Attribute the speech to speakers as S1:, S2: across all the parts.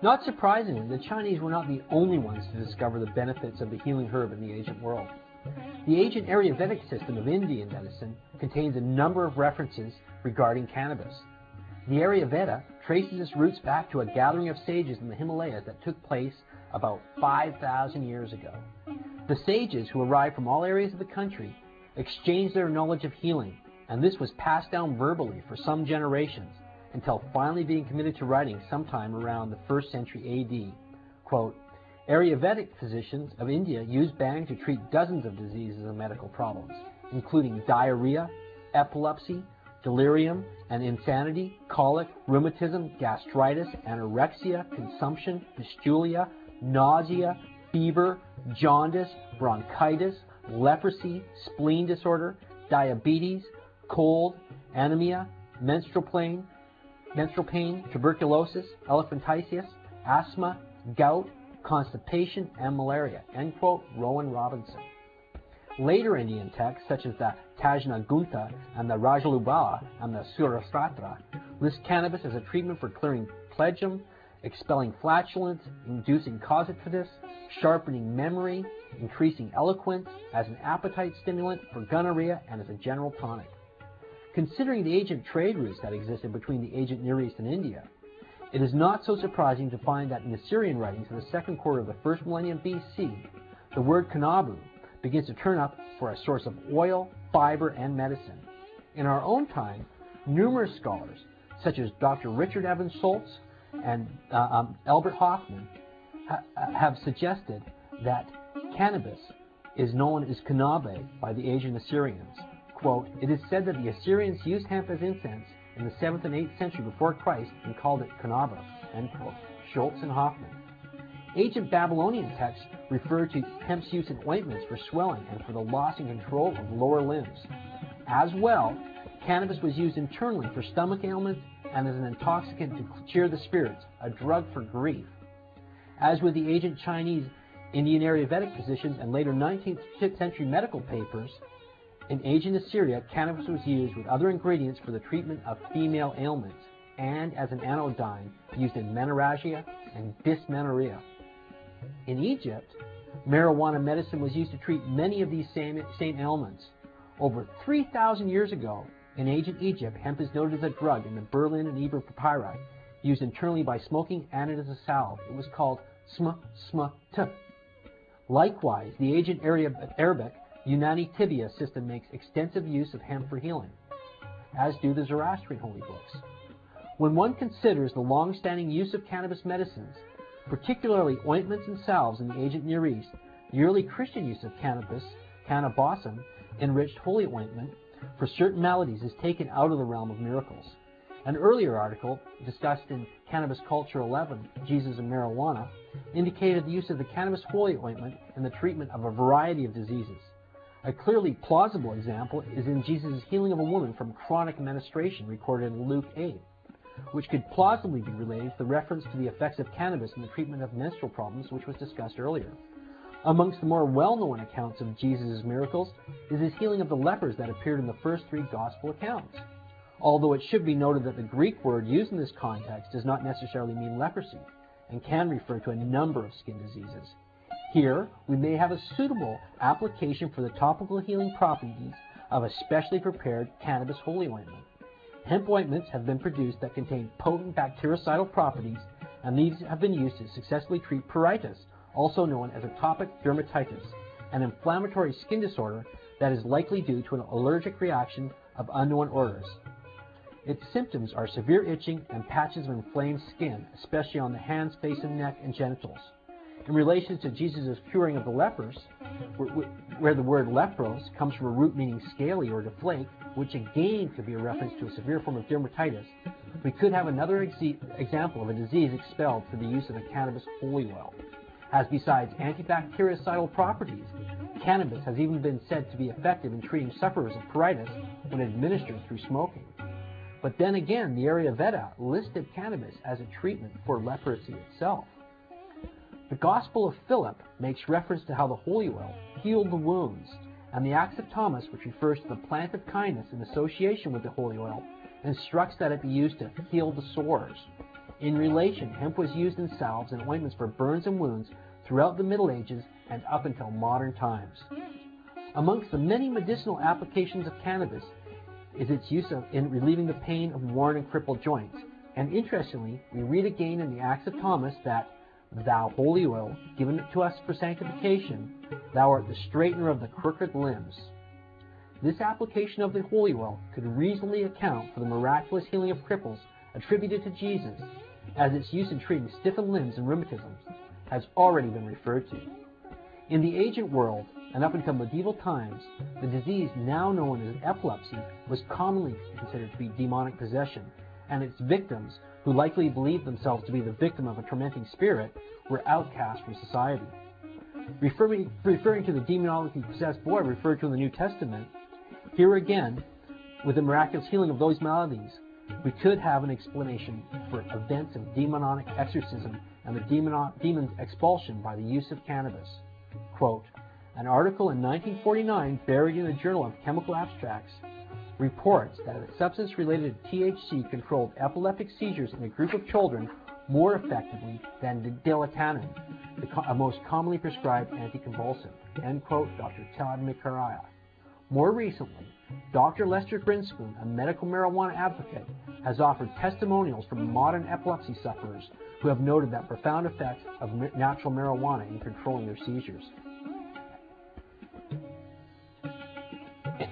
S1: Not surprisingly, the Chinese were not the only ones to discover the benefits of the healing herb in the ancient world. The ancient Ayurvedic system of Indian medicine contains a number of references regarding cannabis. The Ayurveda traces its roots back to a gathering of sages in the Himalayas that took place about 5,000 years ago. The sages, who arrived from all areas of the country, exchanged their knowledge of healing, and this was passed down verbally for some generations, until finally being committed to writing sometime around the 1st century AD. Quote, Ayurvedic physicians of India used Bang to treat dozens of diseases and medical problems, including diarrhea, epilepsy, delirium and insanity, colic, rheumatism, gastritis, anorexia, consumption, dysuria, nausea, fever, jaundice, bronchitis, leprosy, spleen disorder, diabetes, cold, anemia, menstrual pain, tuberculosis, elephantiasis, asthma, gout, constipation, and malaria. End quote, Rowan Robinson. Later Indian texts, such as the Tajna Guntha and the Rajalubala and the Surasratra, list cannabis as a treatment for clearing plegum, expelling flatulence, inducing causativus, sharpening memory, increasing eloquence, as an appetite stimulant for gonorrhea, and as a general tonic. Considering the ancient trade routes that existed between the ancient Near East and India, it is not so surprising to find that in Assyrian writings of the second quarter of the first millennium BC, the word kanabu begins to turn up for a source of oil, fiber, and medicine. In our own time, numerous scholars, such as Dr. Richard Evans Schultz and Albert Hoffman, have suggested that cannabis is known as kanabe by the ancient Assyrians. Quote, it is said that the Assyrians used hemp as incense in the 7th and 8th century before Christ and called it kanaba. End quote. Schultz and Hoffman. Ancient Babylonian texts refer to hemp's use in ointments for swelling and for the loss and control of lower limbs. As well, cannabis was used internally for stomach ailments and as an intoxicant to cheer the spirits, a drug for grief. As with the ancient Chinese, Indian Ayurvedic physicians and later 19th century medical papers, in ancient Assyria, cannabis was used with other ingredients for the treatment of female ailments and as an anodyne used in menorrhagia and dysmenorrhea. In Egypt, marijuana medicine was used to treat many of these same ailments. Over 3,000 years ago, in ancient Egypt, hemp is noted as a drug in the Berlin and Eber papyri, used internally by smoking and as a salve. It was called sm-sm-t. Likewise, the ancient Arabic Unani Tibia system makes extensive use of hemp for healing, as do the Zoroastrian holy books. When one considers the long-standing use of cannabis medicines, particularly ointments and salves in the ancient Near East, the early Christian use of cannabis, cannabosum, enriched holy ointment, for certain maladies is taken out of the realm of miracles. An earlier article, discussed in Cannabis Culture 11, Jesus and Marijuana, indicated the use of the cannabis holy ointment in the treatment of a variety of diseases. A clearly plausible example is in Jesus' healing of a woman from chronic menstruation recorded in Luke 8, which could plausibly be related to the reference to the effects of cannabis in the treatment of menstrual problems, which was discussed earlier. Amongst the more well-known accounts of Jesus' miracles is his healing of the lepers that appeared in the first 3 gospel accounts. Although it should be noted that the Greek word used in this context does not necessarily mean leprosy, and can refer to a number of skin diseases. Here, we may have a suitable application for the topical healing properties of a specially prepared cannabis holy ointment. Hemp ointments have been produced that contain potent bactericidal properties, and these have been used to successfully treat pruritus, also known as atopic dermatitis, an inflammatory skin disorder that is likely due to an allergic reaction of unknown orders. Its symptoms are severe itching and patches of inflamed skin, especially on the hands, face, and neck, and genitals. In relation to Jesus' curing of the lepers, where the word lepros comes from a root meaning scaly or to flake, which again could be a reference to a severe form of dermatitis, we could have another example of a disease expelled through the use of a cannabis holy oil. As besides antibactericidal properties, cannabis has even been said to be effective in treating sufferers of pruritus when administered through smoking. But then again, the Ayurveda listed cannabis as a treatment for leprosy itself. The Gospel of Philip makes reference to how the holy oil healed the wounds, and the Acts of Thomas, which refers to the plant of kindness in association with the holy oil, instructs that it be used to heal the sores. In relation, hemp was used in salves and ointments for burns and wounds throughout the Middle Ages and up until modern times. Amongst the many medicinal applications of cannabis is its use in relieving the pain of worn and crippled joints. And interestingly, we read again in the Acts of Thomas that, "Thou holy oil, given to us for sanctification, thou art the straightener of the crooked limbs." This application of the holy oil could reasonably account for the miraculous healing of cripples attributed to Jesus, as its use in treating stiffened limbs and rheumatism has already been referred to. In the ancient world, and up until medieval times, the disease now known as epilepsy was commonly considered to be demonic possession, and its victims, who likely believed themselves to be the victim of a tormenting spirit, were outcast from society. Referring to the demonically possessed boy referred to in the New Testament, here again, with the miraculous healing of those maladies, we could have an explanation for events of demonic exorcism and the demon's expulsion by the use of cannabis. Quote, "An article in 1949 buried in the Journal of Chemical Abstracts reports that a substance related to THC controlled epileptic seizures in a group of children more effectively than dilatium, a most commonly prescribed anticonvulsant." End quote, Dr. Todd McCaraya. More recently, Dr. Lester Grinspoon, a medical marijuana advocate, has offered testimonials from modern epilepsy sufferers who have noted that profound effects of natural marijuana in controlling their seizures.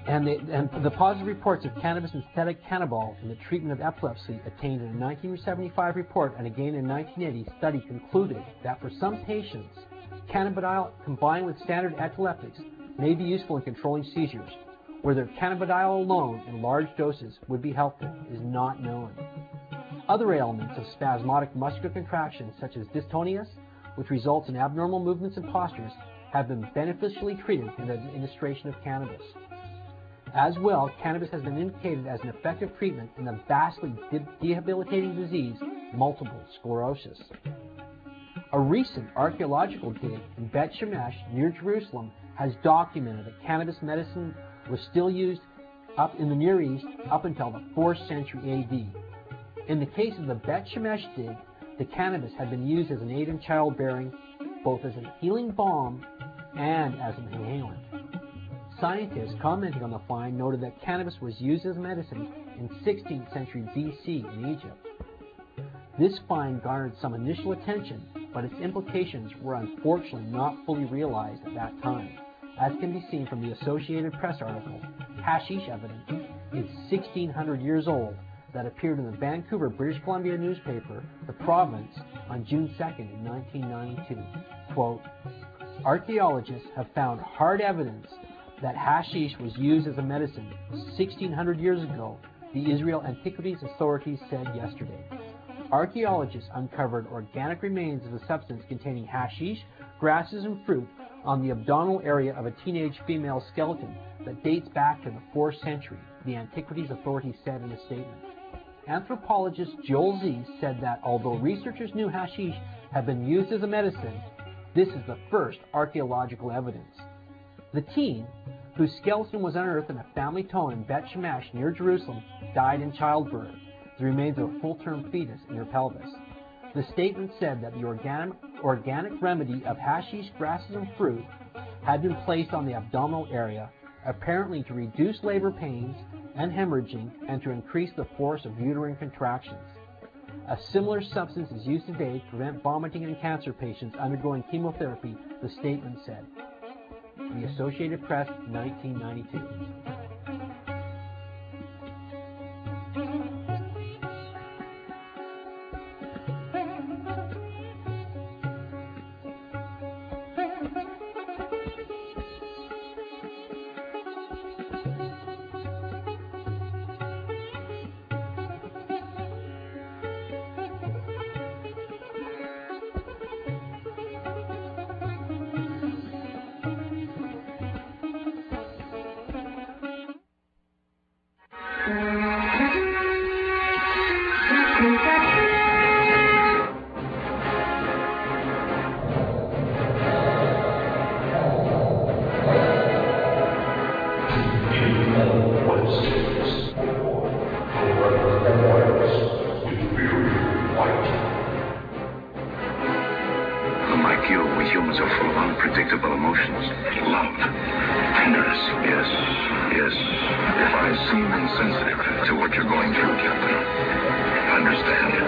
S1: And the positive reports of cannabis and synthetic cannabis in the treatment of epilepsy attained in a 1975 report and again in 1980 study concluded that for some patients, cannabidiol combined with standard epileptics may be useful in controlling seizures. Whether cannabidiol alone in large doses would be helpful is not known. Other ailments of spasmodic muscular contraction, such as dystonia, which results in abnormal movements and postures, have been beneficially treated in the administration of cannabis. As well, cannabis has been indicated as an effective treatment in the vastly debilitating disease, multiple sclerosis. A recent archaeological dig in Bet Shemesh near Jerusalem has documented that cannabis medicine was still used up in the Near East up until the 4th century AD. In the case of the Bet Shemesh dig, the cannabis had been used as an aid in childbearing, both as a healing balm and as an inhalant. Scientists commenting on the find noted that cannabis was used as medicine in 16th century BC in Egypt. This find garnered some initial attention, but its implications were unfortunately not fully realized at that time. As can be seen from the Associated Press article, Hashish Evidence is 1,600 years old that appeared in the Vancouver, British Columbia newspaper, The Province, on June 2nd in 1992. Quote, "Archaeologists have found hard evidence that hashish was used as a medicine 1,600 years ago," the Israel Antiquities Authorities said yesterday. Archaeologists uncovered organic remains of a substance containing hashish, grasses, and fruit on the abdominal area of a teenage female skeleton that dates back to the 4th century, the Antiquities Authorities said in a statement. Anthropologist Joel Z said that although researchers knew hashish had been used as a medicine, this is the first archaeological evidence. The teen, whose skeleton was unearthed in a family tomb in Bet Shemesh near Jerusalem, died in childbirth, the remains of a full-term fetus in her pelvis. The statement said that the organic remedy of hashish, grasses, and fruit had been placed on the abdominal area, apparently to reduce labor pains and hemorrhaging and to increase the force of uterine contractions. A similar substance is used today to prevent vomiting in cancer patients undergoing chemotherapy, the statement said. The Associated Press, 1992.
S2: Humans are full of unpredictable emotions. Love, tenderness. Yes, yes. If I seem insensitive to what you're going through, Captain, understand.